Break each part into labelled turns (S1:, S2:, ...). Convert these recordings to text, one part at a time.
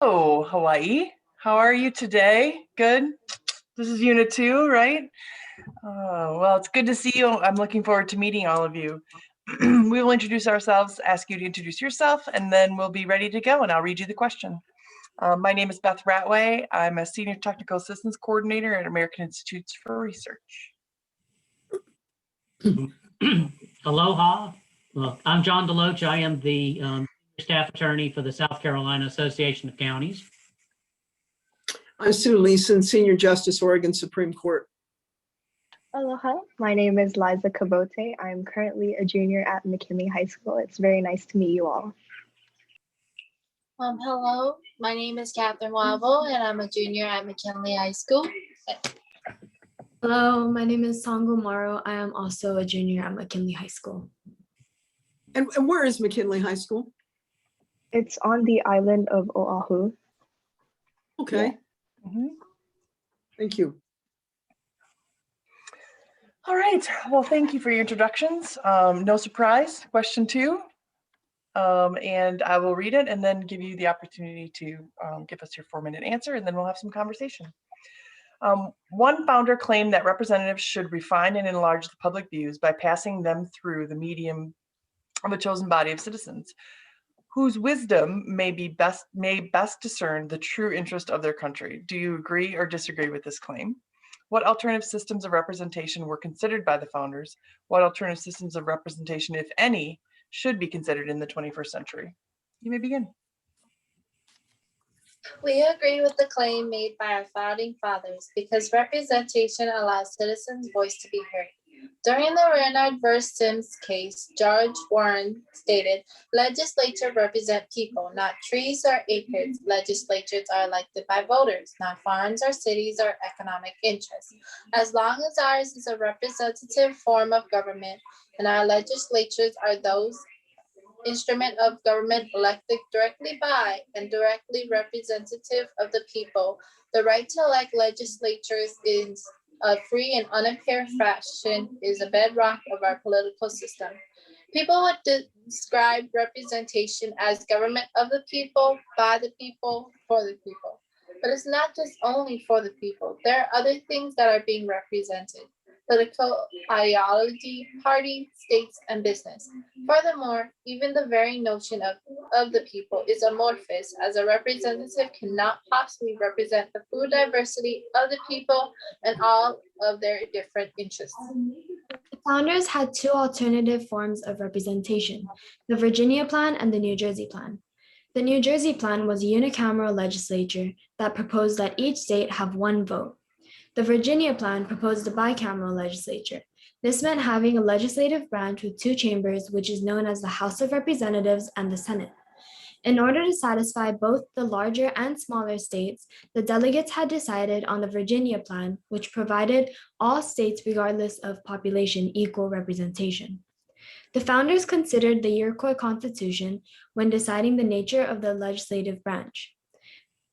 S1: Oh, Hawaii. How are you today? Good. This is Unit 2, right? Well, it's good to see you. I'm looking forward to meeting all of you. We will introduce ourselves, ask you to introduce yourself, and then we'll be ready to go, and I'll read you the question. My name is Beth Ratway. I'm a Senior Technical Assistance Coordinator at American Institutes for Research.
S2: Aloha. Well, I'm John Deloach. I am the staff attorney for the South Carolina Association of Counties.
S3: I'm Sue Leeson, Senior Justice, Oregon Supreme Court.
S4: Aloha, my name is Liza Cabote. I'm currently a junior at McKinley High School. It's very nice to meet you all.
S5: Hello, my name is Catherine Wavo, and I'm a junior at McKinley High School.
S6: Hello, my name is Sango Maro. I am also a junior at McKinley High School.
S3: And where is McKinley High School?
S4: It's on the island of Oahu.
S3: Okay.
S1: Mhm.
S3: Thank you.
S1: All right. Well, thank you for your introductions. No surprise, question 2. And I will read it and then give you the opportunity to give us your 4-minute answer, and then we'll have some conversation. One founder claimed that representatives should refine and enlarge the public views by passing them through the medium of a chosen body of citizens, whose wisdom may best discern the true interest of their country. Do you agree or disagree with this claim? What alternative systems of representation were considered by the founders? What alternative systems of representation, if any, should be considered in the 21st century? You may begin.
S5: We agree with the claim made by our founding fathers because representation allows citizens' voice to be heard. During the Renard versus Sims case, Judge Warren stated, legislature represent people, not trees or acres. Legislatures are elected by voters, not farms or cities or economic interests. As long as ours is a representative form of government and our legislatures are those instrument of government elected directly by and directly representative of the people, the right to elect legislatures in a free and unimpaired fashion is a bedrock of our political system. People would describe representation as government of the people, by the people, for the people. But it's not just only for the people. There are other things that are being represented: political ideology, party, states, and business. Furthermore, even the very notion of the people is amorphous, as a representative cannot possibly represent the full diversity of the people and all of their different interests.
S6: The founders had two alternative forms of representation, the Virginia Plan and the New Jersey Plan. The New Jersey Plan was a unicameral legislature that proposed that each state have one vote. The Virginia Plan proposed a bicameral legislature. This meant having a legislative branch with two chambers, which is known as the House of Representatives and the Senate. In order to satisfy both the larger and smaller states, the delegates had decided on the Virginia Plan, which provided all states, regardless of population, equal representation. The founders considered the Iroquois Constitution when deciding the nature of the legislative branch.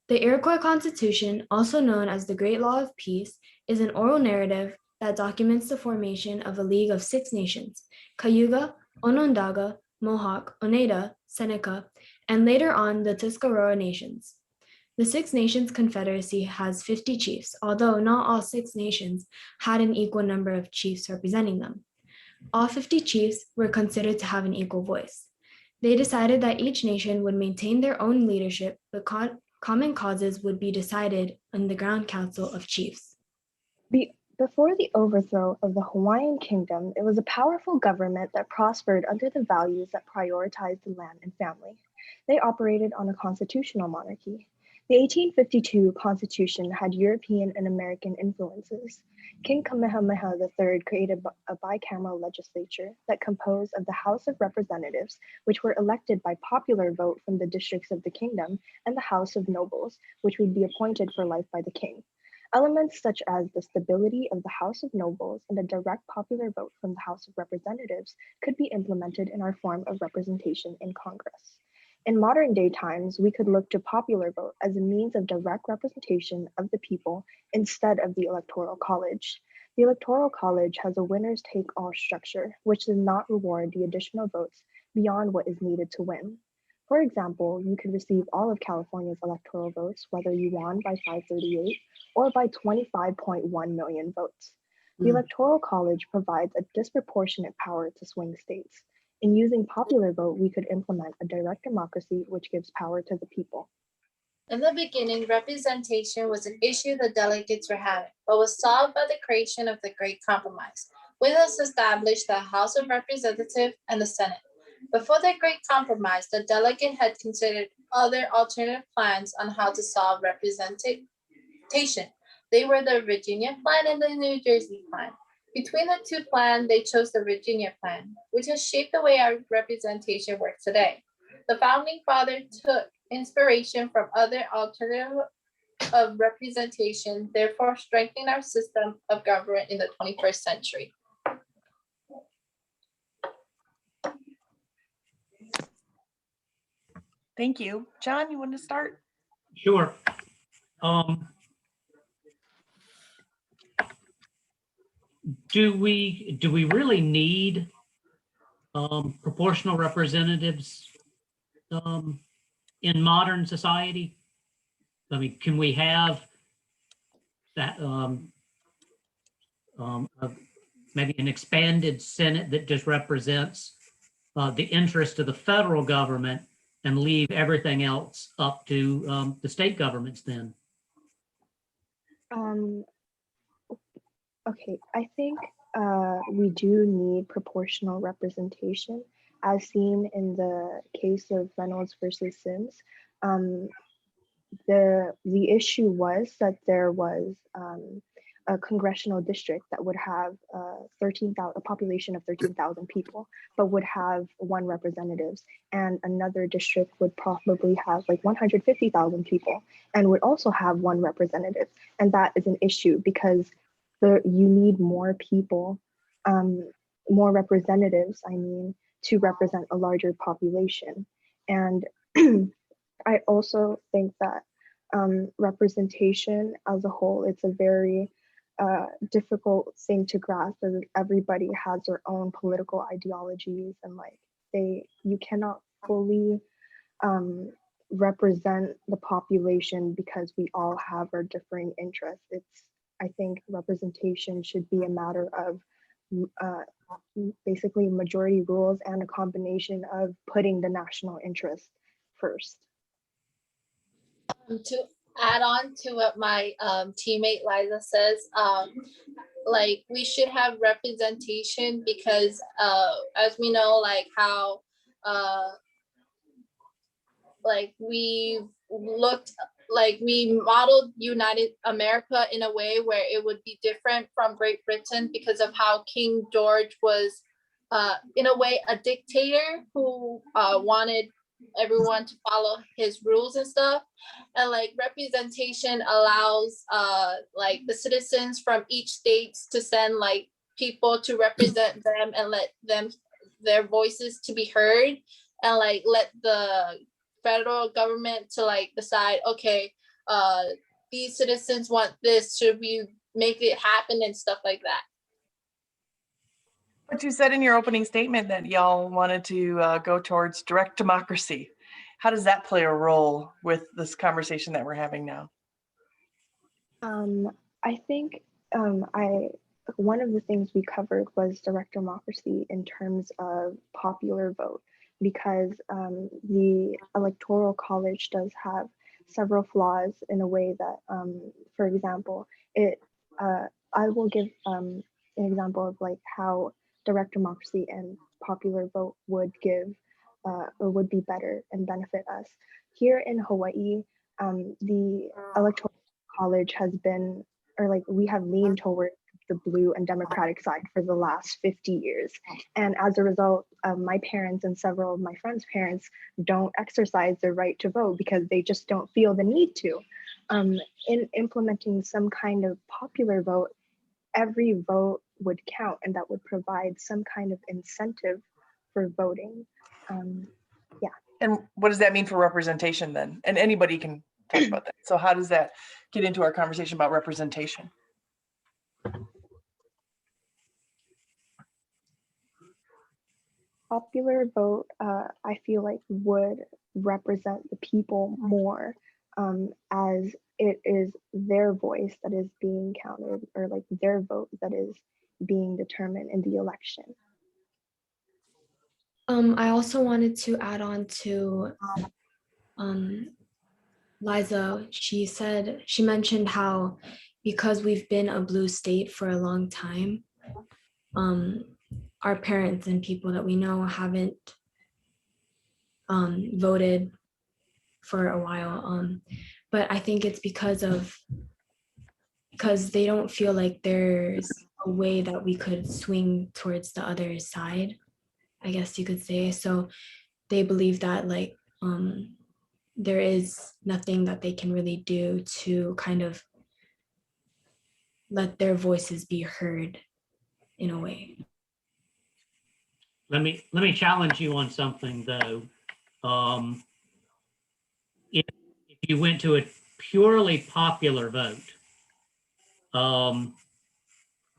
S6: The Iroquois Constitution, also known as the Great Law of Peace, is an oral narrative that documents the formation of a League of 6 nations: Cayuga, Onondaga, Mohawk, Oneida, Seneca, and later on the Tuscarora nations. The 6 Nations Confederacy has 50 chiefs, although not all 6 nations had an equal number of chiefs representing them. All 50 chiefs were considered to have an equal voice. They decided that each nation would maintain their own leadership, but common causes would be decided in the Grand Council of Chiefs.
S4: Before the overthrow of the Hawaiian Kingdom, it was a powerful government that prospered under the values that prioritized the land and family. They operated on a constitutional monarchy. The 1852 Constitution had European and American influences. King Kamehameha III created a bicameral legislature that composed of the House of Representatives, which were elected by popular vote from the districts of the kingdom, and the House of Nobles, which would be appointed for life by the king. Elements such as the stability of the House of Nobles and a direct popular vote from the House of Representatives could be implemented in our form of representation in Congress. In modern day times, we could look to popular vote as a means of direct representation of the people instead of the Electoral College. The Electoral College has a winners take all structure, which does not reward the additional votes beyond what is needed to win. For example, you could receive all of California's electoral votes, whether you won by 538 or by 25.1 million votes. The
S3: Mm.
S4: Electoral College provides a disproportionate power to swing states. In using popular vote, we could implement a direct democracy which gives power to the people.
S5: In the beginning, representation was an issue the delegates were having, but was solved by the creation of the Great Compromise, which was established the House of Representatives and the Senate. Before the Great Compromise, the delegate had considered other alternative plans on how to solve representation. They were the Virginia Plan and the New Jersey Plan. Between the two plans, they chose the Virginia Plan, which has shaped the way our representation works today. The founding fathers took inspiration from other alternatives of representation, therefore strengthening our system of government in the 21st century.
S1: Thank you. John, you want to start?
S2: Sure. Do we really need proportional representatives in modern society? I mean, can we have that maybe an expanded Senate that just represents the interest of the federal government and leave everything else up to the state governments then?
S4: Okay, I think we do need proportional representation, as seen in the case of Reynolds versus Sims. The issue was that there was a congressional district that would have a population of 13,000 people, but would have one representative, and another district would probably have like 150,000 people and would also have one representative. And that is an issue because you need more people, more representatives, I mean, to represent a larger population. And I also think that representation as a whole, it's a very difficult thing to grasp, as everybody has their own political ideologies, and like you cannot fully represent the population because we all have our differing interests. I think representation should be a matter of basically majority rules and a combination of putting the national interest first.
S5: To add on to what my teammate Liza says, like we should have representation because as we know, like how like we modeled United America in a way where it would be different from Great Britain because of how King George was in a way a dictator who wanted everyone to follow his rules and stuff. And like representation allows like the citizens from each state to send like people to represent them and let them their voices to be heard, and like let the federal government to like decide, okay, these citizens want this, should we make it happen and stuff like that.
S1: But you said in your opening statement that y'all wanted to go towards direct democracy. How does that play a role with this conversation that we're having now?
S4: I think one of the things we covered was direct democracy in terms of popular vote, because the Electoral College does have several flaws in a way that, for example, I will give an example of like how direct democracy and popular vote would give or would be better and benefit us. Here in Hawaii, the Electoral College has been, or like we have leaned toward the blue and democratic side for the last 50 years. And as a result, my parents and several of my friends' parents don't exercise their right to vote because they just don't feel the need to. In implementing some kind of popular vote, every vote would count, and that would provide some kind of incentive for voting. Yeah.
S1: And what does that mean for representation then? And anybody can talk about that. So how does that get into our conversation about representation?
S4: popular vote, I feel like would represent the people more, as it is their voice that is being counted, or like their vote that is being determined in the election.
S6: I also wanted to add on to Liza. She mentioned how because we've been a blue state for a long time, our parents and people that we know haven't voted for a while. But I think it's because they don't feel like there's a way that we could swing towards the other side, I guess you could say. So they believe that like there is nothing that they can really do to kind of let their voices be heard in a way.
S2: Let me challenge you on something though. If you went to a purely popular vote,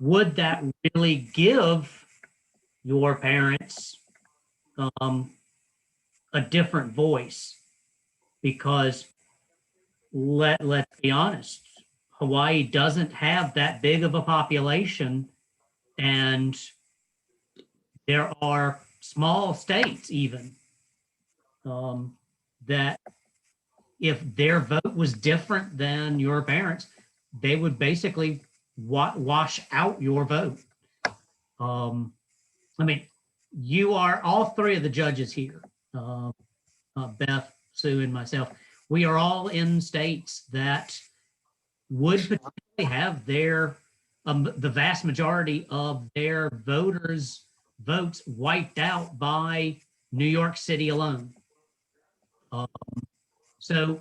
S2: would that really give your parents a different voice? Because let's be honest, Hawaii doesn't have that big of a population, and there are small states even that if their vote was different than your parents, they would basically wash out your vote. I mean, you are all three of the judges here, Beth, Sue, and myself. We are all in states that would potentially have their the vast majority of their voters' votes wiped out by New York City alone. So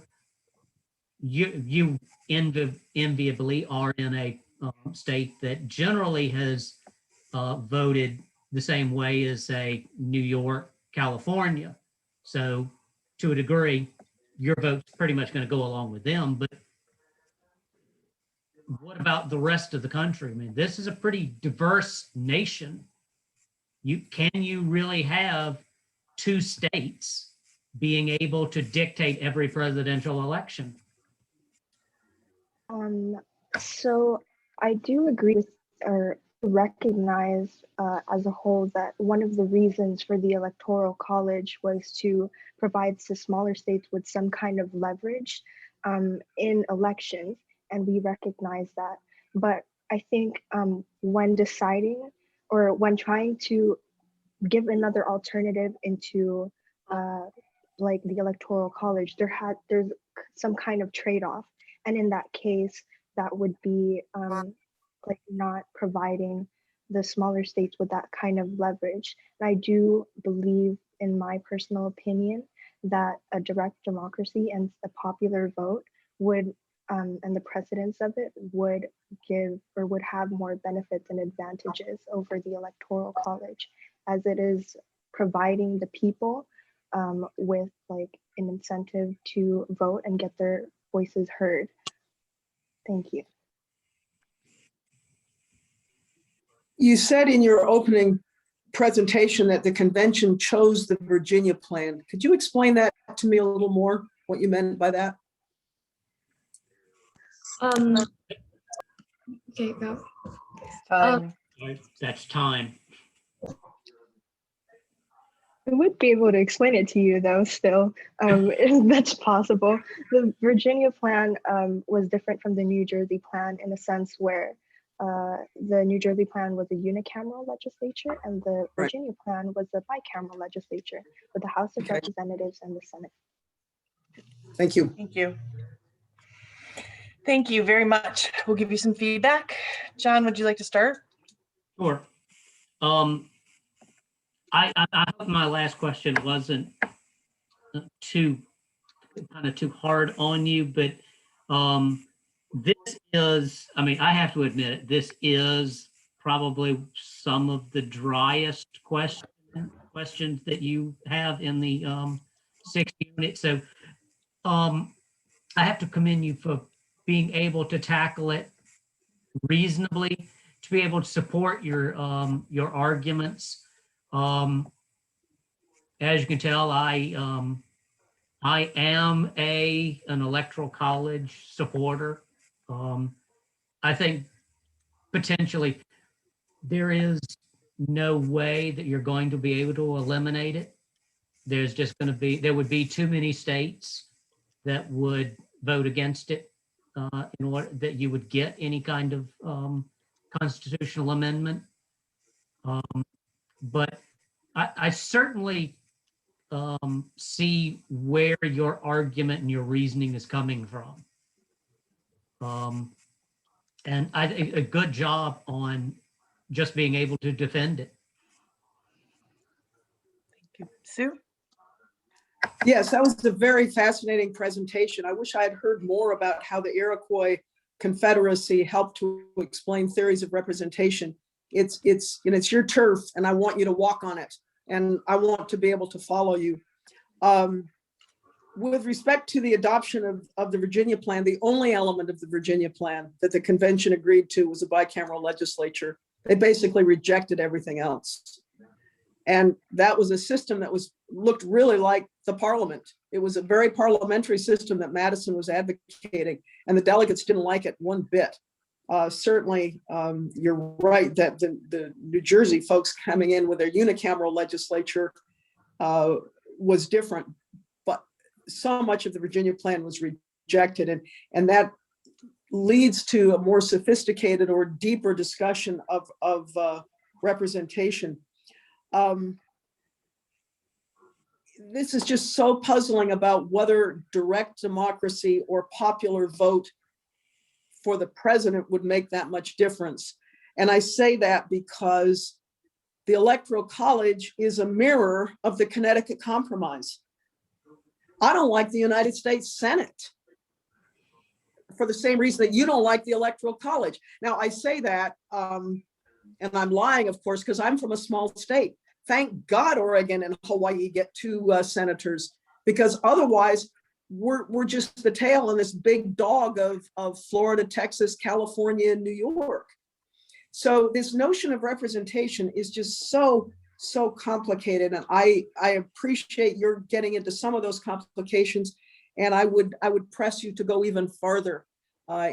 S2: you enviably are in a state that generally has voted the same way as, say, New York, California. So to a degree, your vote's pretty much going to go along with them. But what about the rest of the country? I mean, this is a pretty diverse nation. Can you really have two states being able to dictate every presidential election?
S4: So I do agree with or recognize as a whole that one of the reasons for the Electoral College was to provide to smaller states with some kind of leverage in elections, and we recognize that. But I think when deciding or when trying to give another alternative into like the Electoral College, there's some kind of trade-off, and in that case, that would be like not providing the smaller states with that kind of leverage. And I do believe, in my personal opinion, that a direct democracy and a popular vote would, and the precedence of it would give or would have more benefits and advantages over the Electoral College, as it is providing the people with like an incentive to vote and get their voices heard. Thank you.
S3: You said in your opening presentation that the convention chose the Virginia plan. Could you explain that to me a little more, what you meant by that?
S6: Okay, go.
S2: That's time.
S4: I would be able to explain it to you though, still, if that's possible. The Virginia plan was different from the New Jersey plan in a sense where the New Jersey plan was a unicameral legislature and the Virginia plan was a bicameral legislature with the House of Representatives and the Senate.
S3: Thank you.
S1: Thank you. Thank you very much. We'll give you some feedback. John, would you like to start?
S2: Sure. I hope my last question wasn't too hard on you, but this is, I mean, I have to admit it, this is probably some of the driest questions that you have in the 60 units. So I have to commend you for being able to tackle it reasonably, to be able to support your arguments. as you can tell, I am an electoral college supporter. I think potentially there is no way that you're going to be able to eliminate it. There's just going to be, there would be too many states that would vote against it in order that you would get any kind of constitutional amendment. But I certainly see where your argument and your reasoning is coming from. And I think a good job on just being able to defend it.
S1: Thank you. Sue?
S3: Yes, that was a very fascinating presentation. I wish I had heard more about how the Iroquois Confederacy helped to explain theories of representation. It's your turf, and I want you to walk on it, and I want to be able to follow you. With respect to the adoption of the Virginia plan, the only element of the Virginia plan that the convention agreed to was a bicameral legislature. They basically rejected everything else. And that was a system that looked really like the parliament. It was a very parliamentary system that Madison was advocating, and the delegates didn't like it one bit. Certainly, you're right that the New Jersey folks coming in with their unicameral legislature was different, but so much of the Virginia plan was rejected, and that leads to a more sophisticated or deeper discussion of representation. This is just so puzzling about whether direct democracy or popular vote for the president would make that much difference. And I say that because the Electoral College is a mirror of the Connecticut Compromise. I don't like the United States Senate for the same reason that you don't like the Electoral College. Now, I say that, and I'm lying, of course, because I'm from a small state. Thank God Oregon and Hawaii get 2 senators, because otherwise we're just the tail on this big dog of Florida, Texas, California, and New York. So this notion of representation is just so complicated. And I appreciate your getting into some of those complications. And I would press you to go even farther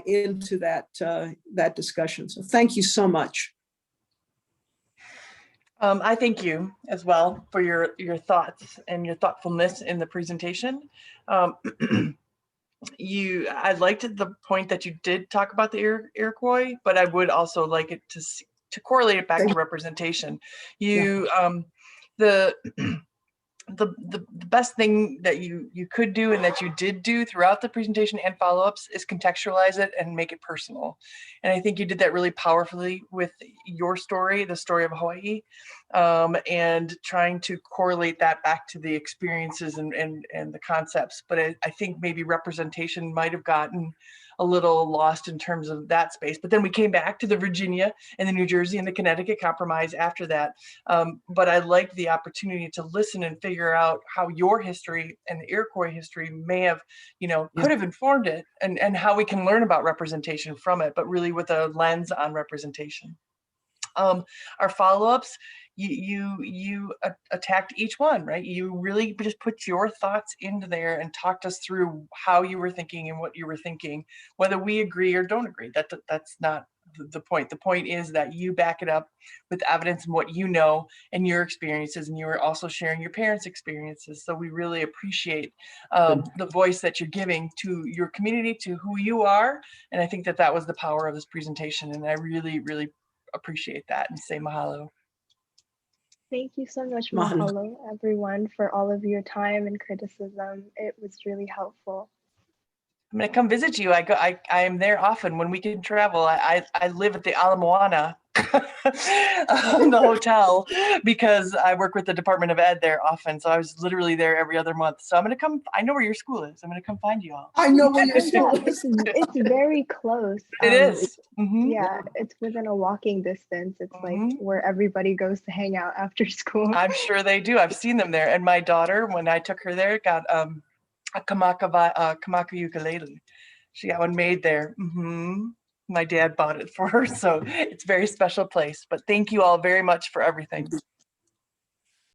S3: into that discussion. So thank you so much.
S1: I thank you as well for your thoughts and your thoughtfulness in the presentation. I liked the point that you did talk about the Iroquois, but I would also like it to correlate it back to representation. The best thing that you could do and that you did do throughout the presentation and follow-ups is contextualize it and make it personal. And I think you did that really powerfully with your story, the story of Hawaii, and trying to correlate that back to the experiences and the concepts. But I think maybe representation might have gotten a little lost in terms of that space. But then we came back to the Virginia and the New Jersey and the Connecticut Compromise after that. But I liked the opportunity to listen and figure out how your history and the Iroquois history may have, could have informed it, and how we can learn about representation from it, but really with a lens on representation. Our follow-ups, you attacked each one, right? You really just put your thoughts into there and talked us through how you were thinking and what you were thinking, whether we agree or don't agree. That's not the point. The point is that you back it up with evidence and what you know and your experiences, and you are also sharing your parents' experiences. So we really appreciate the voice that you're giving to your community, to who you are. And I think that was the power of this presentation. And I really, really appreciate that and say mahalo.
S4: Thank you so much, mahalo, everyone, for all of your time and criticism. It was really helpful.
S1: I'm gonna come visit you. I am there often when we can travel. I live at the Ala Moana, the hotel, because I work with the Department of Ed there often. So I was literally there every other month. So I'm gonna come. I know where your school is. I'm gonna come find you all.
S3: I know where your school is.
S4: It's very close.
S1: It is. Mm-hmm.
S4: Yeah, it's within a walking distance. It's like where everybody goes to hang out after school.
S1: I'm sure they do. I've seen them there. And my daughter, when I took her there, got a Kamaka ukulele. She got one made there. My dad bought it for her. So it's a very special place. But thank you all very much for everything.